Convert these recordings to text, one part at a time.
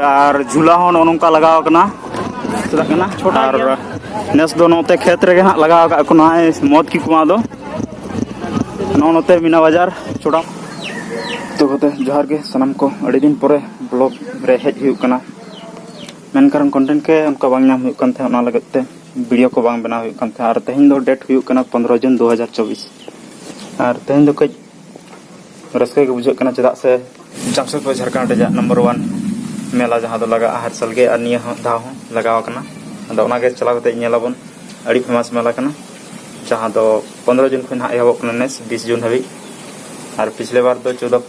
और झूला हो नोंका लगाव कना चलक कना छोटा और नेस दो नोते खेत रे हां लगाव का को मौत की कुआ दो नोते मीना बाजार छोड़ा तो कते जोहार के सनम को अड़ी दिन परे ब्लॉग रे हेज हुई कना मेनकार कंटेंट के उनका बांग नाम हुई कन थे ओना लगते वीडियो को बांग बना हुई कन थे और तेहिन दो डेट हुई कना 15 जून 2024 और तेहिन दो कई रस्के के बुझे कना चदा से जामशेदपुर झारखंड रे नंबर 1 मेला जहां दो लगा हर साल के निया धाव लगाव कना अदो ओना के चलाव कते नेलाबन अड़ी फेमस मेला कना जहां दो 15 जून खन एहब कना नेस 20 जून हबी और पिछले बार दो 14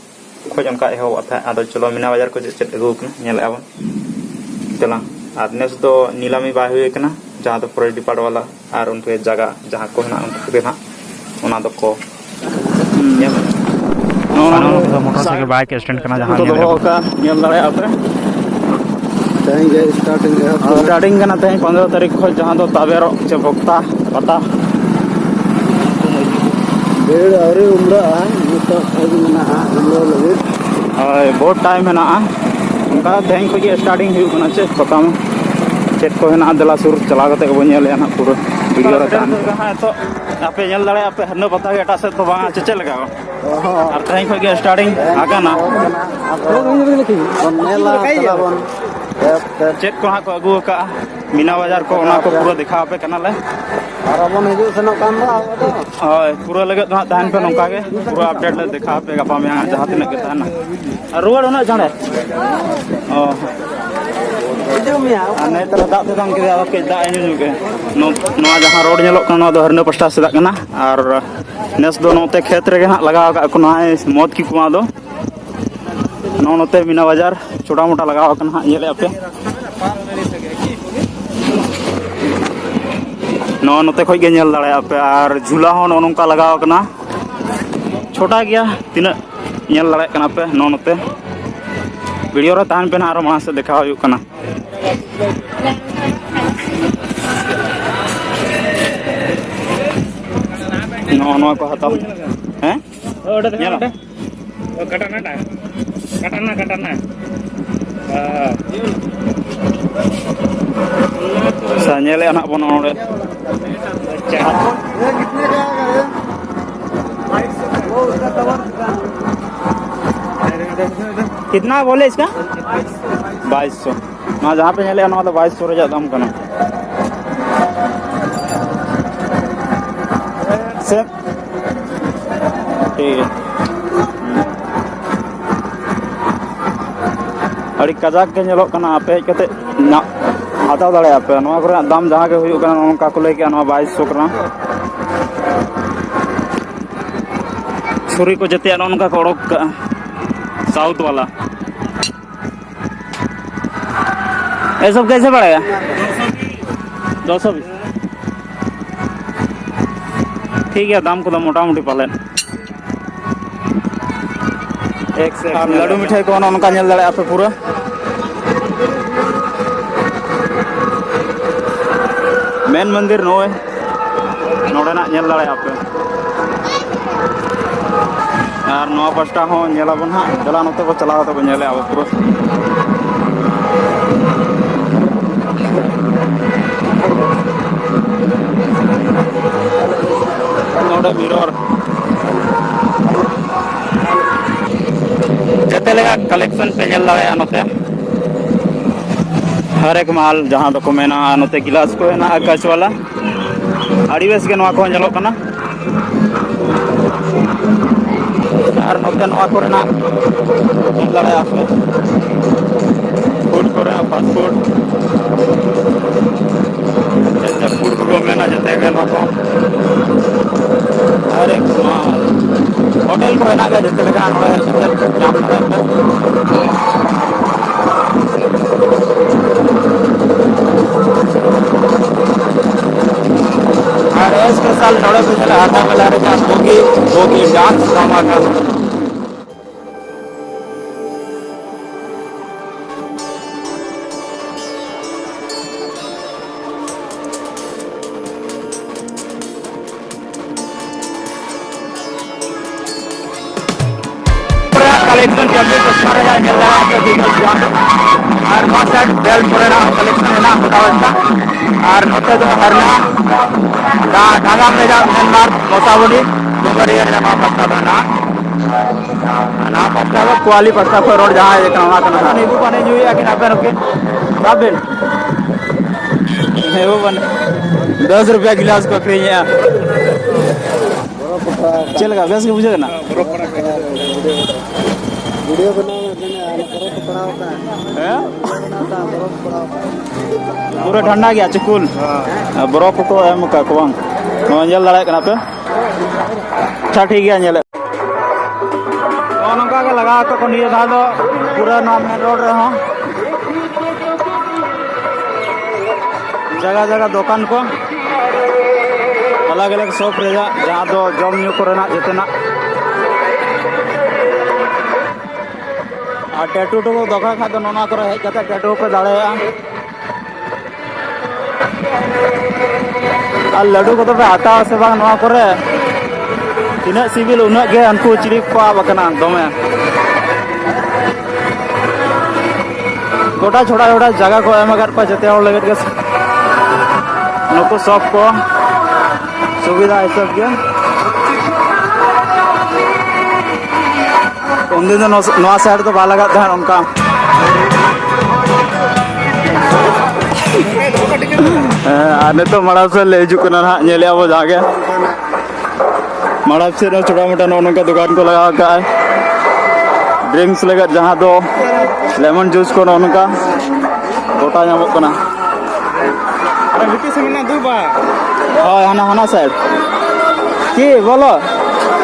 खोज उनका एहब था अदो चलो मीना बाजार को चेत अगु कना नेल आबन चला और नेस दो नीलामी बाय हुई कना जहां दो पूरे डिपार्ट वाला और उनके जगह जहां को ना उनके ना ओना दो को मोटरसाइकिल बाइक स्टैंड करना जहां का नेल दाड़े आपे तें जे स्टार्टिंग करना तें 15 तारीख खो जहां दो ताबेरो चे भक्ता पता बेड़ अरे उमरा तो अभी ना उमरा लगे बहुत टाइम है ना उनका तें को स्टार्टिंग हुई कना चे पता में चेक को है दला सुर चला करते को नेल ना पूरा वीडियो रे तो आपे नेल दाड़े आपे हरनो पता के एटा से तो बा चे लगा और तें को स्टार्टिंग आगाना चेक को हाँ को अगू का मीना बाजार को ओना को पूरा दिखा पे कना ले और अपन हिजु सनो काम बा हां पूरा लगे तो दान पे नोका के पूरा अपडेट ले दिखा पे गपा में जहां तने के ताना और रोड होना जाने ओ हिजु मिया अने तर दात ते दम के के दा इन के नो जहां रोड नेलो कना दो हरने पस्टा से कना और नेस दो नोते खेत रे हां लगाव का को मौत की कुआ दो नोते मीना बाजार छोटा मोटा लगाव कना ये ले आपे नोते खोज के नेल दाड़े आपे और झूला हो नोंका लगाव कना छोटा गया तीना नेल दाड़े कना पे नोते वीडियो रे तान पे ना आरो मास से देखा हुई कना नो को हता हैं ओडे कटाना सानेले अना बन ओडे कितना बोले इसका 2200 ना जहाँ पे नेले अना तो 2200 रे दाम कना से ठीक है अड़ी कजाक के नेलो कना आपे कते ना हाता दाड़े आपे नवा करे दाम जहां के हुई कना उनका को लेके नवा 2200 कना छुरी को जते उनका को ओडक साउथ वाला ये सब कैसे पड़ेगा 220 ठीक है दाम को तो मोटा मोटी पाले एक से लड्डू मिठाई को उनका नेल दाड़े आपे पूरा मेन मंदिर नोए नोडेना नेल दाड़े आपे और नवा पास्टा हो नेलाबन हां दला नते को चलाव तो नेले आबो पूरा नोडे मिरर जते लगा कलेक्शन पे नेल दाड़े नते हर एक माल जहां तो को मेना नते गिलास को है ना आकाश वाला आड़ी बेस के नवा को नेलो कना और नोते नवा करे ना लड़ाई आपे फूड करे फास्ट फूड जैसे फूड को मेना जते के नको हर एक माल होटल को ना के जते लगा जाम और स्पेशल थोड़े कुछ आता वाला रे का होगी डांस ड्रामा का कलेक्शन चल रही है तो सारे मिल रहा है तो और साइड बेल्ट कोरेना कलेक्शन है ना हटावता और नोते दो हरना ढागा में जा मेनमार मोसावली दोगरिया जमा पड़ता बना ना पड़ता है क्वाली पड़ता पर रोड जहाँ ये करना करना नहीं वो बने जो है कि ना पे रखे साबिन वो बने 10 रुपया गिलास को खरीदे चलेगा बेस के बुझेगा ना वीडियो बनाओ बर्फ पड़ा होता है बर्फ पड़ा होता है पूरा ठंडा गया चिकुल बर्फ को एम का कोंग नोंजल लड़ाई करना पे अच्छा ठीक है नेले नौका के लगा तो निये धा दो पूरा नाम मेन रोड रे हो जगह जगह दुकान को अलग अलग शॉप रे जहाँ दो जम न्यू कोरेना जितना और टैटू को दखा खा तो नोना करे हेज कते टैटू पे दाड़ेया और लड्डू को तो पे आता से बांग नोआ करे तीना सिविल उना गे अनकु चिरी को बकना दमे गोटा छोटा छोटा जगह को एम अगर पर जते और लगत के नुको सब को सुविधा है सब के उन दिन नवा साइड तो बाला लगा था उनका आने तो मड़ाप से ले चुके ना नेले वो जाके मड़ाप से छोटा मोटा नौन का दुकान को लगा का है ड्रिंक्स लगा जहाँ तो लेमन जूस को नौन का गोटा नामक को ना हाँ हाना हाना साइड की बोलो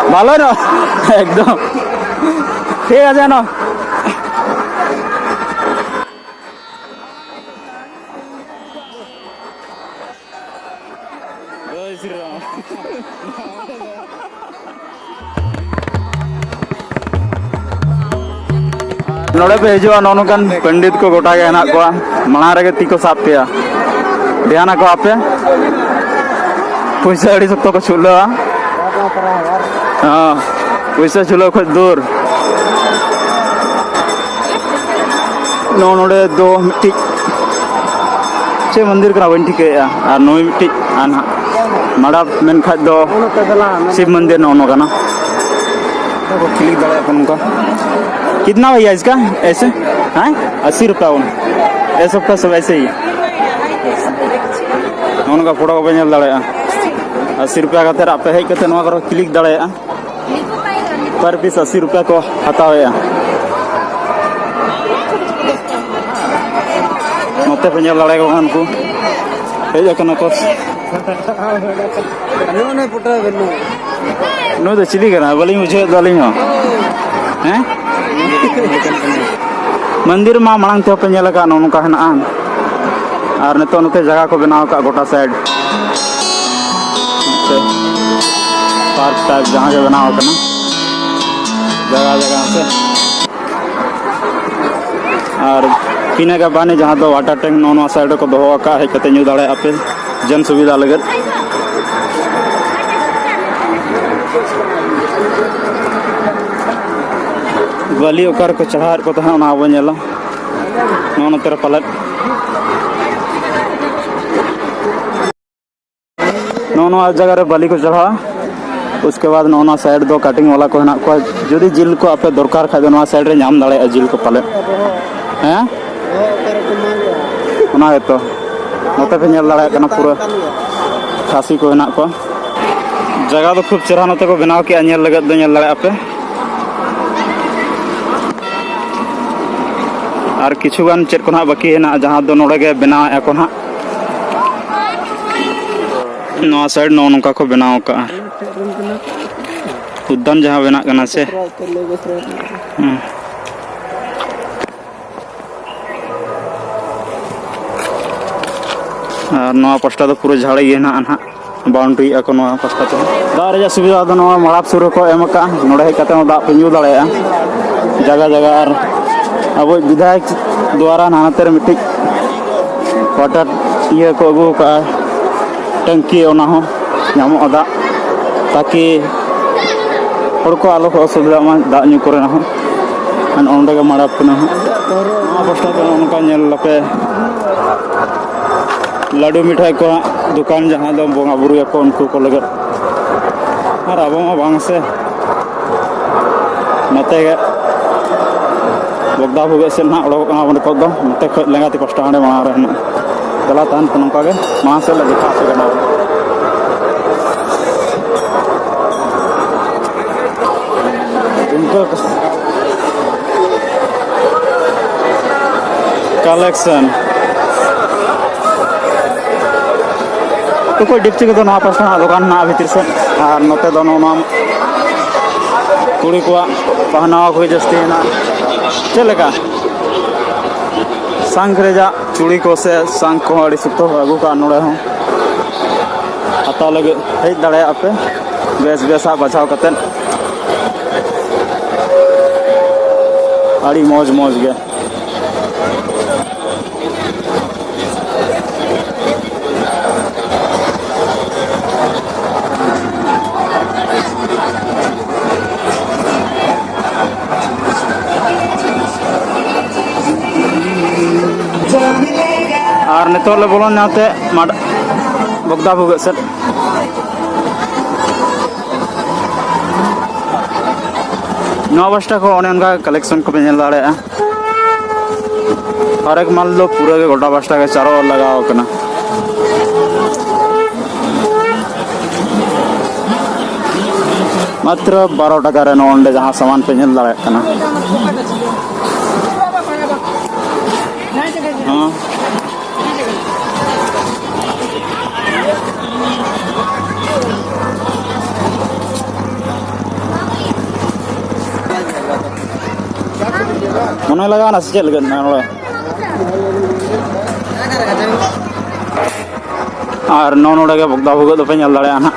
भालो ना एकदम ठीक है जानो नोड़े पे हिजुआ नौनकान पंडित को गोटा के हेना को मना रे ती को साब पे ध्यान को आपे पैसा अड़ी सकतो को छुलो हां पैसा छुलो खुद दूर नोड़े दो मिट्टी चे मंदिर का वन ठीक है और नोई मिट्टी आना मड़ा मेन खा दो शिव मंदिर नौनो का ना क्लिक दड़ा अपन का कितना भैया इसका ऐसे हाँ 80 रुपया ऐसा का सब ऐसे ही उनका फोटो को बेल दाड़ा 80 रुपया का आप हेज करते क्लिक दाड़ा पर पीस 80 रुपया को हतावे नोते पे नेल दाड़ा उनको हेज को नो तो चिली करना बोली मुझे दाली हैं मंदिर मा मांग ते पे नेल का नोनका हेना और नितो नते जगह को बनाव का गोटा साइड पार्क टाइप जहाँ के बनाव करना जगह जगह से और पीने का पानी जहाँ तो वाटर टैंक नौ साइड को दो का हेज कते न्यू दाड़े आपे जन सुविधा लगत बलि ओकर को चढ़ार को तहा ना बो नेला नोन तेरे पलट नौना जगह रे बलि को चढ़ा उसके बाद नौना साइड दो कटिंग वाला को हेना को जदी जिल को आपे दरकार खा नौना साइड रे नाम दाड़े जिल को पले हैं ओना तो नोते पे नेल दाड़े कना पूरा खासी को हेना को जगह तो खूब चेहरा नोते को बनाव के नेल लगत दो नेल दाड़े आपे और किछुगान चेक को ना बाकी है ना जहाँ दो नोड़े के बनाव एको ना नवा साइड नौ नौका को बनाव का उद्यान जहाँ बना करना से और नवा पस्टा तो पूरा झाड़ी है ना ना बाउंड्री एको नवा पस्टा तो दारे जा सुविधा तो नवा मड़ाप सुर को एम का नोड़े कते दा पे न्यू दाड़े जगह जगह और अब विधायक द्वारा नानातर मिट्टी वाटर ये को अगू का टंकी ओना हो नामो दा ताकि और को आलो को असुविधा मा दा न्यू करे ना हो अन ओंडे के मड़ा पना हो पास्टा तो उनका पे लाडू मिठाई को दुकान जहाँ दो बोंगा बुरु को उनको को लगे और अब बांग से नते बगदा भुगे से ना उड़ोकना बन को दो नते लेंगाती पास्टा हांडे माना रहना चला तान तो नौका के वहाँ से लगे खा से करना उनको कलेक्शन तो कोई डिप्टी को तो ना पास ना दुकान ना भीतर से और नोते दोनों नाम कुड़ी को पहनावा कोई जस्ती है ना चले का संग रेजा चूड़ी को से संग को अड़ी सुतो अगू का नोड़े हूँ हता लगे हेज दड़े आपे बेस बेसा बचाव कतेन अड़ी मौज मौज गया और नितों ले बोलों नाते माड बगदा भुगे से नौ बस्ता को उन्हें उनका कलेक्शन को बेचने लड़े हैं हर एक माल लो पूरे के गोटा बस्ता के चारों ओर लगा होकर ना मात्र 12 टका रे नोंडे जहाँ सामान बेचने लड़े करना हाँ मने लगा ना चल गए ना और नौनोड़े के बगदा भुगे तो पे चल रहा है ना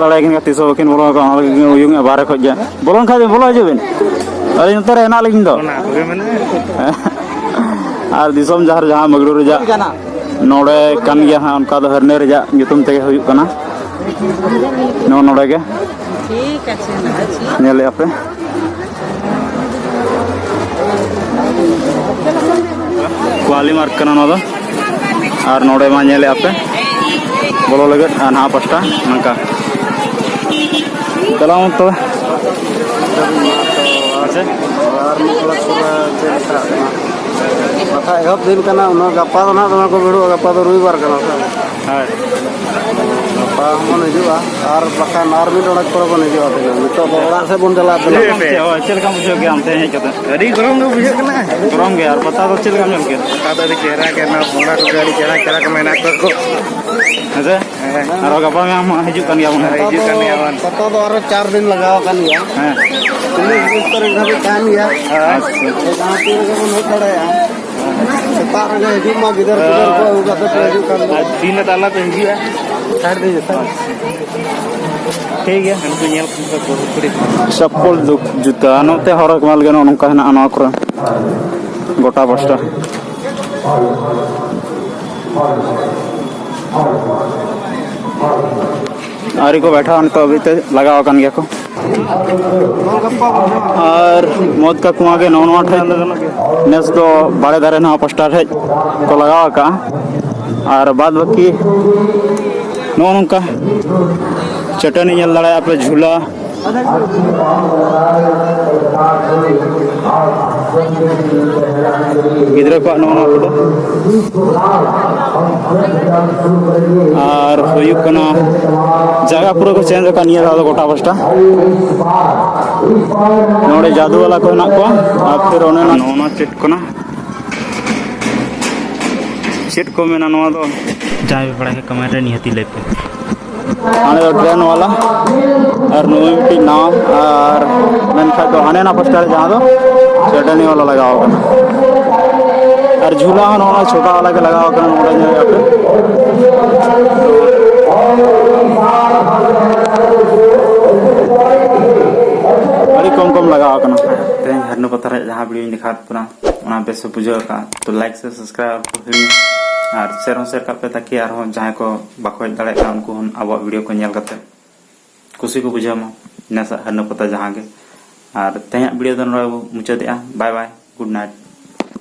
लड़ाई तीसो बकिन बोलो बारे खोज बोलोन खा बोलो हजूबन अरे नोते हेना लगिन दो और दिसोम जहार जहाँ मगड़ू रेजा नोड़े कान गया हाँ उनका दो हरने रेजा जुतुम तेगे हुयुक कना नो नोड़े के ठीक है नेले आपे क्वाली मार्क कना नो दो और नोड़े मा नेले आपे बोलो लगे ना पास्टा नंका चलाओ तो एहब दिन करना गपा तो ना को भिड़ो गपा तो रविवार करना गपा मन हजूगा और बखान और भी डोड़क पर बन हजूगा तो बड़ा से बन चला चल का बुझो के हमते हैं कहते अरे गरम के बुझे करना गरम के यार पता तो चल का मिल के पता तो चेहरा के ना बोला तो गाड़ी चेहरा चेहरा के मेहनत को ऐसे और गपा में हम हजू कन गया हजू कन गया पता तो और 4 दिन लगाओ कन गया हां तुमने इस तरह का भी काम किया हां कहां पे के मन खड़ा है सतार के हजू मा इधर उधर को होगा तो हजू कर दिन ताला पे हजू है काट दे जता ठीक है हमको नेल चप्पल जूता नोते हरक माल गनो नका हना अना कर गोटा बस्ता आरी को बैठा तो अभी तो लगा कन गया को और मौत का कुआं के नौ नेस तो बड़े दारे ना पास्टा को लगा का और बाद बाकी नो नौका चटनी जल लड़ा पे झूला गिद्रा को नौना को और हुयुकना जगह पूरा को चेंज का निया दादा गोटा पास्टा नोड़े जादू वाला को ना को और फिर ओने ना नौना चेट को ना चेट को में ना नवा दो जाए पड़ा के कमेंट निहती ले पे आने तो ट्रेन वाला और नोई नाव और मेनखा तो आने ना पास्टा जहाँ दो चटनी वाला लगा होगा और झूला नौना छोटा वाला के लगा होगा नोड़े जगह पे कम कम लगाव कना तेज हरनो पत्थर जहां वीडियो दिखात पुना ओना बेस बुझाव का तो लाइक से सब्सक्राइब को हिड़ी और शेयर का पे ताकि आर जहां को बाको दाड़े का उनको अब वीडियो को नेल करते खुशी को बुझाव मा नेसा हरनो पत्थर जहां के और तेज वीडियो दो मुचाद बाय बाय गुड नाइट।